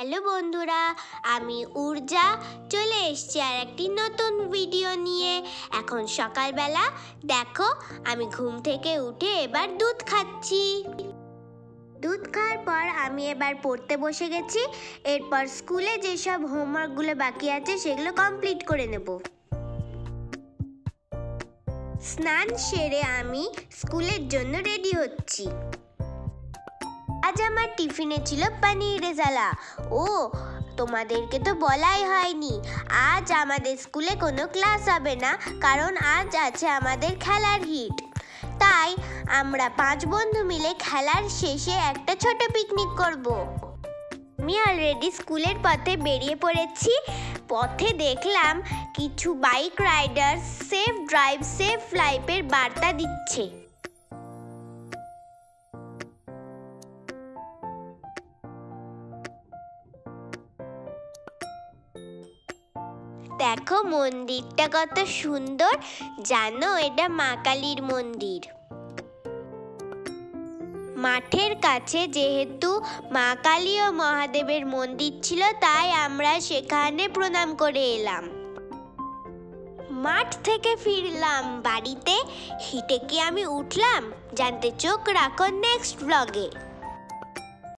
Hello বন্ধুরা, আমি উর্জা চলে এসেছি আর একটি নতুন ভিডিও নিয়ে। এখন সকালবেলা দেখো, আমি ঘুম থেকে উঠে এবার দুধ খাচ্ছি। দুধ খাওয়ার পর আমি এবার পড়তে বসে গেছি। এরপর স্কুলে যেসব হোমওয়ার্কগুলো বাকি আছে সেগুলো কমপ্লিট করে নেব। স্নান সেরে আমি স্কুলের জন্য রেডি হচ্ছি। আজ আমার টিফিনে ছিল পনির রেজালা। ও, তোমাদেরকে তো বলাই হয়নি, আজ আমাদের স্কুলে কোনো ক্লাস হবে না, কারণ আজ আছে আমাদের খেলার হিট। তাই আমরা 5 বন্ধু মিলে খেলার শেষে একটা ছোট পিকনিক করব। আমি অলরেডি স্কুলের পথে বেরিয়ে পড়েছি। পথে দেখলাম কিছু bike rider safe drive safe লাইফের বার্তা দিচ্ছে। দেখো মন্দিরটা কত সুন্দর, জানো এটা মা কালীর মন্দির। মাঠের কাছে যেহেতু মা কালী ও মহাদেবের মন্দির ছিল, তাই আমরা সেখানে প্রণাম করে এলাম। মাঠ থেকে ফিরলাম বাড়িতে। হিটে কি আমি উঠলাম জানতে চোখ রাখো নেক্সট ব্লগে।